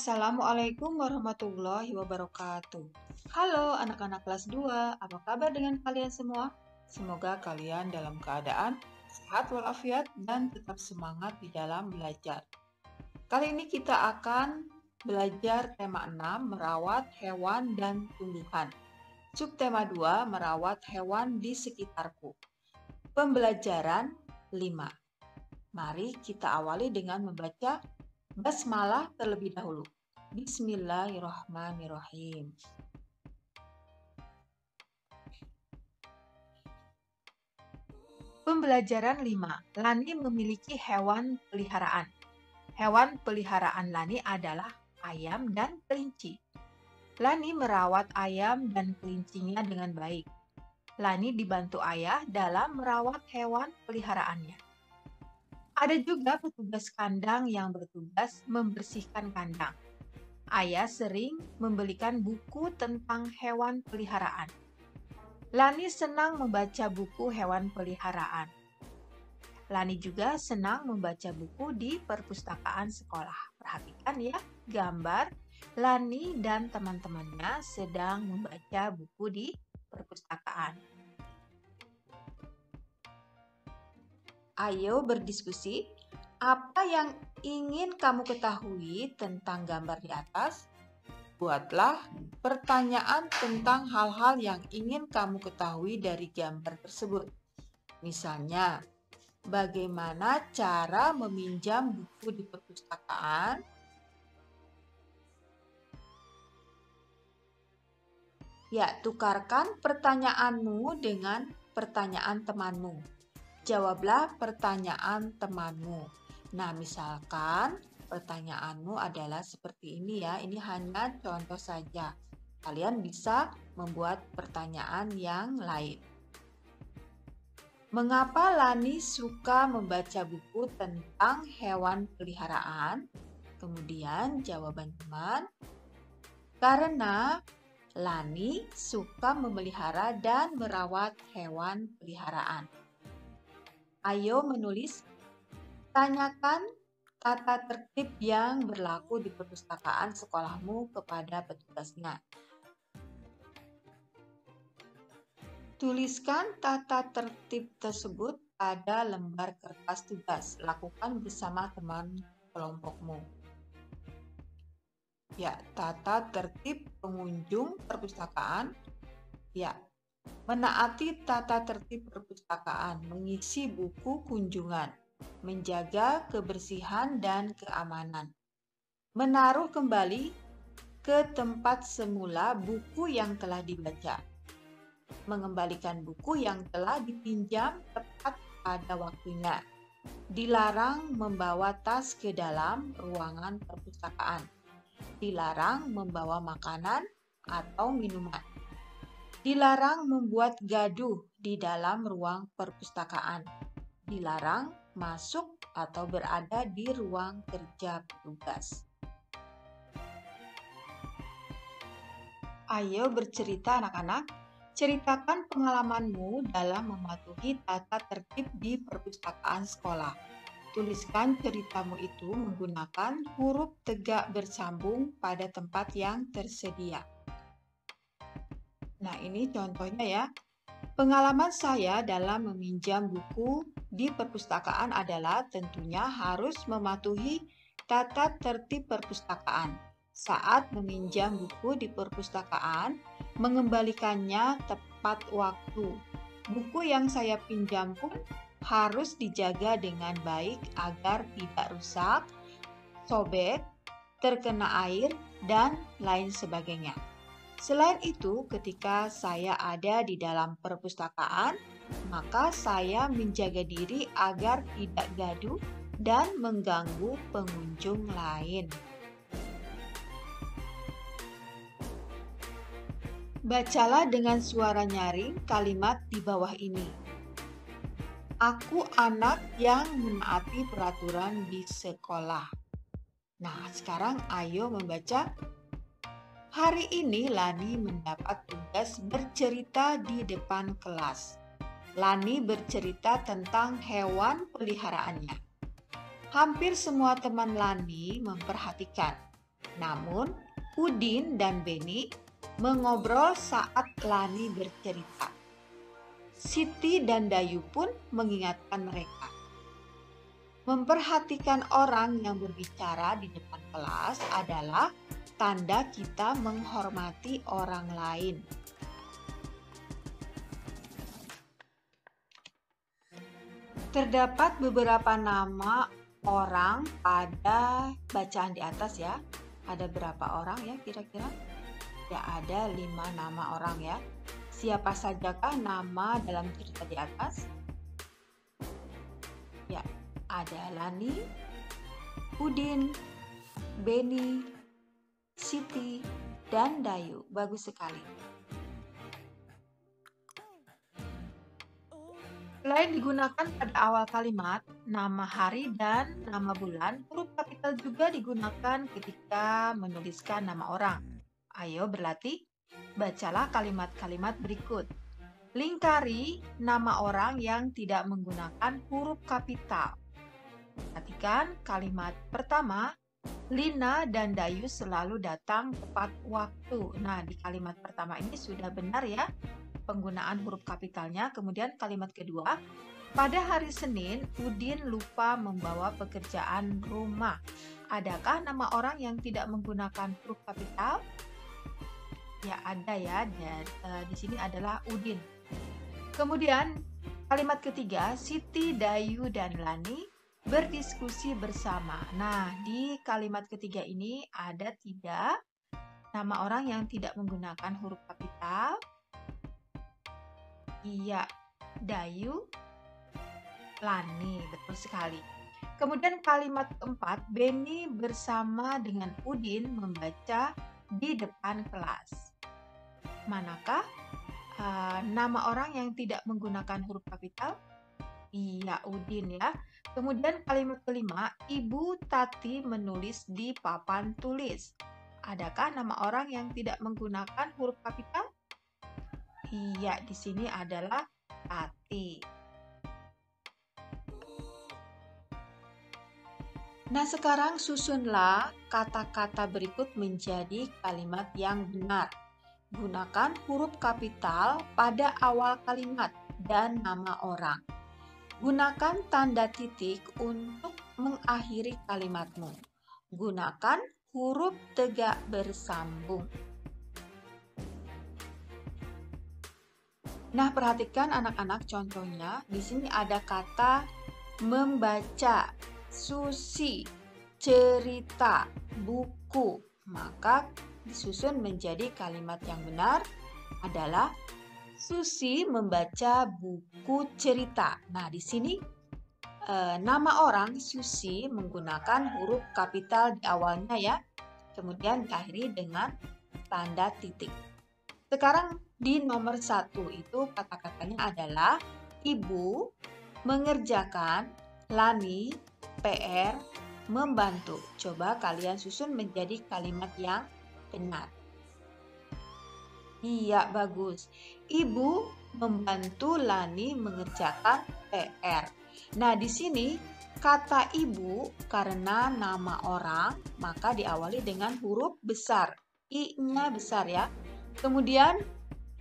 Assalamualaikum warahmatullahi wabarakatuh. Halo anak-anak kelas 2, apa kabar dengan kalian semua? Semoga kalian dalam keadaan sehat walafiat dan tetap semangat di dalam belajar. Kali ini kita akan belajar tema 6, merawat hewan dan tumbuhan. Subtema 2, merawat hewan di sekitarku. Pembelajaran 5. Mari kita awali dengan membaca basmalah terlebih dahulu. Bismillahirrahmanirrahim. Pembelajaran 5. Lani memiliki hewan peliharaan. Hewan peliharaan Lani adalah ayam dan kelinci. Lani merawat ayam dan kelincinya dengan baik. Lani dibantu ayah dalam merawat hewan peliharaannya. Ada juga petugas kandang yang bertugas membersihkan kandang. Ayah sering membelikan buku tentang hewan peliharaan. Lani senang membaca buku hewan peliharaan. Lani juga senang membaca buku di perpustakaan sekolah. Perhatikan ya, gambar Lani dan teman-temannya sedang membaca buku di perpustakaan. Ayo berdiskusi. Apa yang ingin kamu ketahui tentang gambar di atas? Buatlah pertanyaan tentang hal-hal yang ingin kamu ketahui dari gambar tersebut. Misalnya, bagaimana cara meminjam buku di perpustakaan? Ya, tukarkan pertanyaanmu dengan pertanyaan temanmu. Jawablah pertanyaan temanmu. Nah, misalkan pertanyaanmu adalah seperti ini ya. Ini hanya contoh saja. Kalian bisa membuat pertanyaan yang lain. Mengapa Lani suka membaca buku tentang hewan peliharaan? Kemudian jawaban teman. Karena Lani suka memelihara dan merawat hewan peliharaan. Ayo menulis. Tanyakan tata tertib yang berlaku di perpustakaan sekolahmu kepada petugasnya. Tuliskan tata tertib tersebut pada lembar kertas tugas. Lakukan bersama teman kelompokmu. Ya, tata tertib pengunjung perpustakaan. Ya, menaati tata tertib perpustakaan, mengisi buku kunjungan, menjaga kebersihan dan keamanan, menaruh kembali ke tempat semula buku yang telah dibaca, mengembalikan buku yang telah dipinjam tepat pada waktunya, dilarang membawa tas ke dalam ruangan perpustakaan, dilarang membawa makanan atau minuman. Dilarang membuat gaduh di dalam ruang perpustakaan. Dilarang masuk atau berada di ruang kerja petugas. Ayo bercerita anak-anak. Ceritakan pengalamanmu dalam mematuhi tata tertib di perpustakaan sekolah. Tuliskan ceritamu itu menggunakan huruf tegak bersambung pada tempat yang tersedia. Nah, ini contohnya ya. Pengalaman saya dalam meminjam buku di perpustakaan adalah tentunya harus mematuhi tata tertib perpustakaan. Saat meminjam buku di perpustakaan, mengembalikannya tepat waktu. Buku yang saya pinjam pun harus dijaga dengan baik agar tidak rusak, sobek, terkena air, dan lain sebagainya. Selain itu, ketika saya ada di dalam perpustakaan, maka saya menjaga diri agar tidak gaduh dan mengganggu pengunjung lain. Bacalah dengan suara nyaring kalimat di bawah ini. Aku anak yang menaati peraturan di sekolah. Nah, sekarang ayo membaca. Hari ini Lani mendapat tugas bercerita di depan kelas. Lani bercerita tentang hewan peliharaannya. Hampir semua teman Lani memperhatikan. Namun, Udin dan Beni mengobrol saat Lani bercerita. Siti dan Dayu pun mengingatkan mereka. Memperhatikan orang yang berbicara di depan kelas adalah tanda kita menghormati orang lain. Terdapat beberapa nama orang pada bacaan di atas ya. Ada berapa orang ya kira-kira? Ya, ada 5 nama orang ya. Siapa sajakah nama dalam cerita di atas? Ya, ada Lani, Udin, Beni, Siti, dan Dayu. Bagus sekali. Selain digunakan pada awal kalimat, nama hari dan nama bulan, huruf kapital juga digunakan ketika menuliskan nama orang. Ayo berlatih, bacalah kalimat-kalimat berikut. Lingkari nama orang yang tidak menggunakan huruf kapital. Perhatikan kalimat pertama, Lina dan Dayu selalu datang tepat waktu. Nah, di kalimat pertama ini sudah benar ya penggunaan huruf kapitalnya. Kemudian kalimat kedua, pada hari Senin, Udin lupa membawa pekerjaan rumah. Adakah nama orang yang tidak menggunakan huruf kapital? Ya, ada ya. Dan di sini adalah Udin. Kemudian kalimat ketiga, Siti, Dayu, dan Lani berdiskusi bersama. Nah, di kalimat ketiga ini ada 3 nama orang yang tidak menggunakan huruf kapital. Iya, Dayu, Lani, betul sekali. Kemudian kalimat keempat, Beni bersama dengan Udin membaca di depan kelas. Manakah nama orang yang tidak menggunakan huruf kapital? Iya, Udin ya. Kemudian kalimat kelima, Ibu Tati menulis di papan tulis. Adakah nama orang yang tidak menggunakan huruf kapital? Iya, di sini adalah Tati. Nah, sekarang susunlah kata-kata berikut menjadi kalimat yang benar. Gunakan huruf kapital pada awal kalimat dan nama orang. Gunakan tanda titik untuk mengakhiri kalimatmu. Gunakan huruf tegak bersambung. Nah, perhatikan anak-anak contohnya. Di sini ada kata membaca, susi, cerita, buku. Maka disusun menjadi kalimat yang benar adalah Susi membaca buku cerita. Nah, di sini nama orang Susi menggunakan huruf kapital di awalnya ya. Kemudian diakhiri dengan tanda titik. Sekarang di nomor 1 itu kata-katanya adalah Ibu mengerjakan, Lani, PR, membantu. Coba kalian susun menjadi kalimat yang benar. Iya, bagus. Ibu membantu Lani mengerjakan PR. Nah, di sini kata ibu karena nama orang, maka diawali dengan huruf besar. I-nya besar ya. Kemudian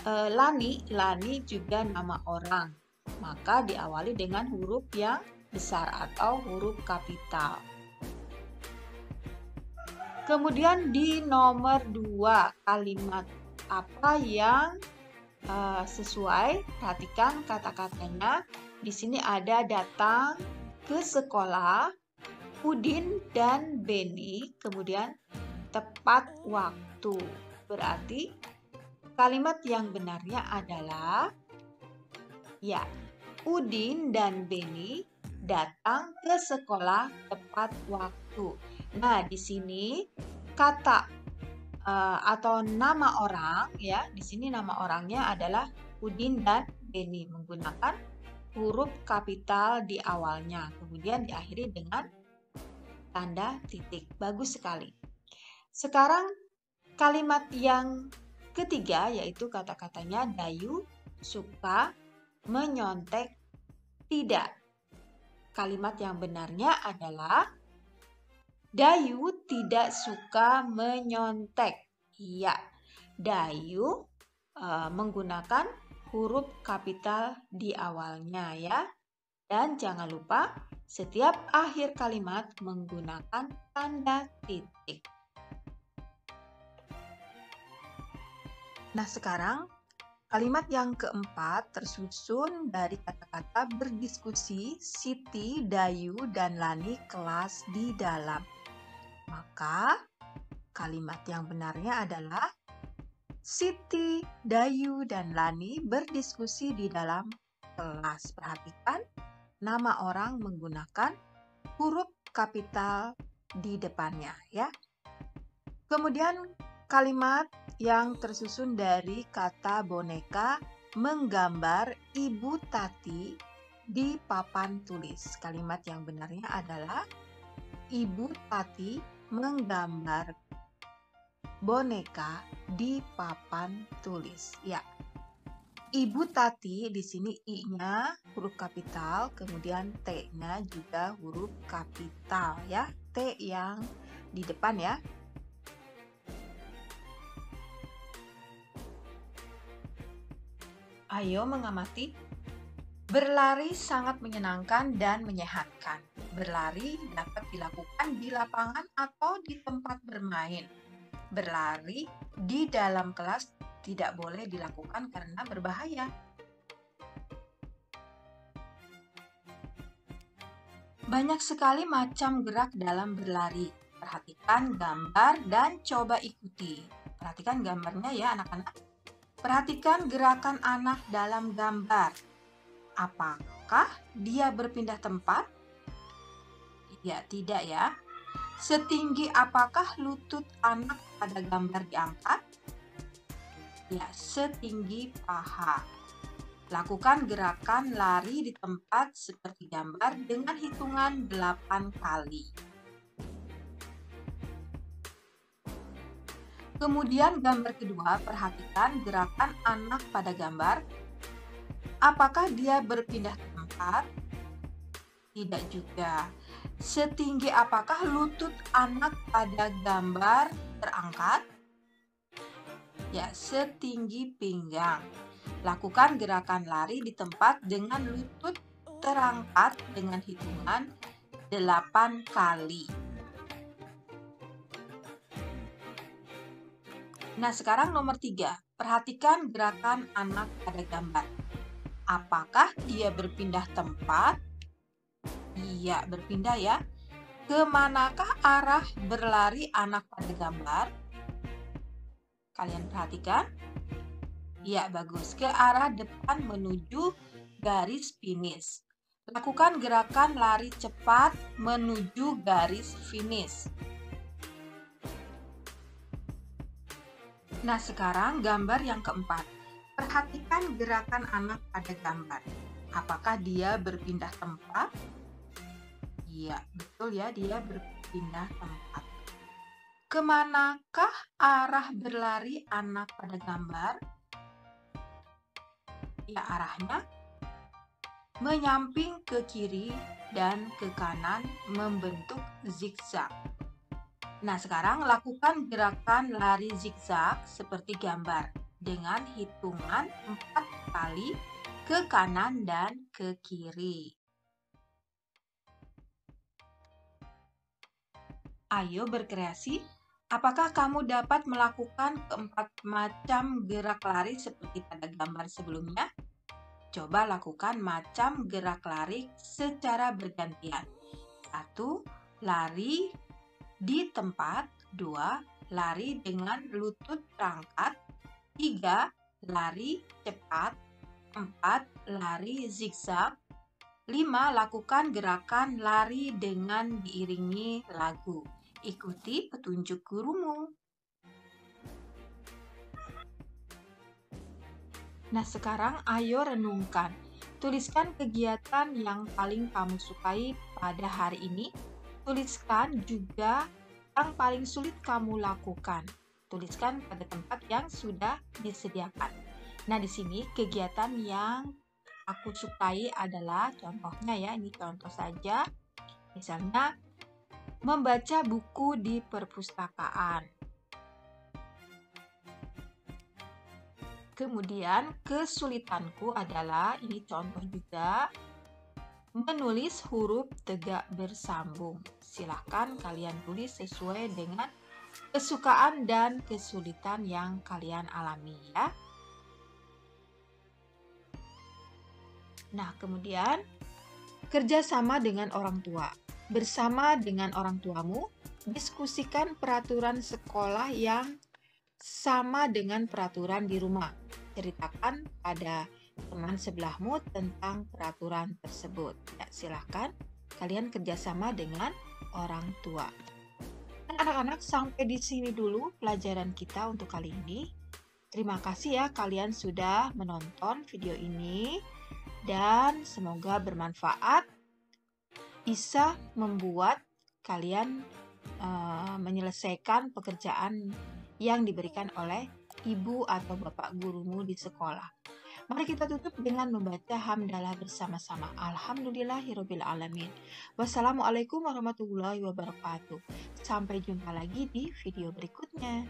Lani juga nama orang. Maka diawali dengan huruf yang besar atau huruf kapital. Kemudian di nomor 2, kalimat apa yang sesuai? Perhatikan kata-katanya. Di sini ada datang ke sekolah, Udin dan Beni, kemudian tepat waktu. Berarti kalimat yang benarnya adalah ya, Udin dan Beni datang ke sekolah tepat waktu. Nah, di sini kata atau nama orang ya, di sini nama orangnya adalah Udin dan Beni menggunakan huruf kapital di awalnya, kemudian diakhiri dengan tanda titik. Bagus sekali. Sekarang kalimat yang ketiga yaitu kata-katanya Dayu suka menyontek tidak. Kalimat yang benarnya adalah Dayu tidak suka menyontek. Iya, Dayu menggunakan huruf kapital di awalnya ya. Dan jangan lupa setiap akhir kalimat menggunakan tanda titik. Nah, sekarang kalimat yang keempat tersusun dari kata-kata berdiskusi Siti, Dayu, dan Lani kelas di dalam. Maka kalimat yang benarnya adalah Siti, Dayu, dan Lani berdiskusi di dalam kelas. Perhatikan nama orang menggunakan huruf kapital di depannya ya. Kemudian kalimat yang tersusun dari kata boneka menggambar Ibu Tati di papan tulis. Kalimat yang benarnya adalah Ibu Tati menggambar boneka di papan tulis. Ya. Ibu Tati di sini I-nya huruf kapital, kemudian T-nya juga huruf kapital ya. T yang di depan ya. Ayo mengamati. Berlari sangat menyenangkan dan menyehatkan. Berlari dapat dilakukan di lapangan atau di tempat bermain. Berlari di dalam kelas tidak boleh dilakukan karena berbahaya. Banyak sekali macam gerak dalam berlari. Perhatikan gambar dan coba ikuti. Perhatikan gambarnya ya anak-anak. Perhatikan gerakan anak dalam gambar. Apakah dia berpindah tempat? Ya, tidak ya. Setinggi apakah lutut anak pada gambar diangkat? Ya, setinggi paha. Lakukan gerakan lari di tempat seperti gambar dengan hitungan 8 kali. Kemudian gambar kedua, perhatikan gerakan anak pada gambar. Apakah dia berpindah tempat? Tidak juga. Setinggi apakah lutut anak pada gambar terangkat? Ya, setinggi pinggang. Lakukan gerakan lari di tempat dengan lutut terangkat dengan hitungan 8 kali. Nah, sekarang nomor 3. Perhatikan gerakan anak pada gambar. Apakah dia berpindah tempat? Iya, berpindah ya. Kemanakah arah berlari anak pada gambar? Kalian perhatikan? Ya, bagus. Ke arah depan menuju garis finish. Lakukan gerakan lari cepat menuju garis finish. Nah, sekarang gambar yang keempat. Perhatikan gerakan anak pada gambar. Apakah dia berpindah tempat? Iya, betul ya, dia berpindah tempat. Kemanakah arah berlari anak pada gambar? Ya, arahnya menyamping ke kiri dan ke kanan membentuk zigzag. Nah, sekarang lakukan gerakan lari zigzag seperti gambar dengan hitungan 4 kali ke kanan dan ke kiri. Ayo berkreasi. Apakah kamu dapat melakukan keempat macam gerak lari seperti pada gambar sebelumnya? Coba lakukan macam gerak lari secara bergantian. 1. Lari di tempat. 2. Lari dengan lutut terangkat. 3. Lari cepat. 4. Lari zigzag. 5. Lakukan gerakan lari dengan diiringi lagu. Ikuti petunjuk gurumu. Nah, sekarang ayo renungkan. Tuliskan kegiatan yang paling kamu sukai pada hari ini. Tuliskan juga yang paling sulit kamu lakukan. Tuliskan pada tempat yang sudah disediakan. Nah, di sini kegiatan yang aku sukai adalah contohnya ya, ini contoh saja. Misalnya Membaca buku di perpustakaan. Kemudian kesulitanku adalah, ini contoh juga, menulis huruf tegak bersambung. Silahkan kalian tulis sesuai dengan kesukaan dan kesulitan yang kalian alami ya. Nah, kemudian kerjasama dengan orang tua. Bersama dengan orang tuamu, diskusikan peraturan sekolah yang sama dengan peraturan di rumah. Ceritakan pada teman sebelahmu tentang peraturan tersebut. Ya, silahkan kalian kerjasama dengan orang tua. Anak-anak, sampai di sini dulu pelajaran kita untuk kali ini. Terima kasih ya kalian sudah menonton video ini dan semoga bermanfaat, bisa membuat kalian menyelesaikan pekerjaan yang diberikan oleh ibu atau bapak gurumu di sekolah. Mari kita tutup dengan membaca hamdalah bersama-sama. Alhamdulillahirrabbilalamin. Wassalamualaikum warahmatullahi wabarakatuh. Sampai jumpa lagi di video berikutnya.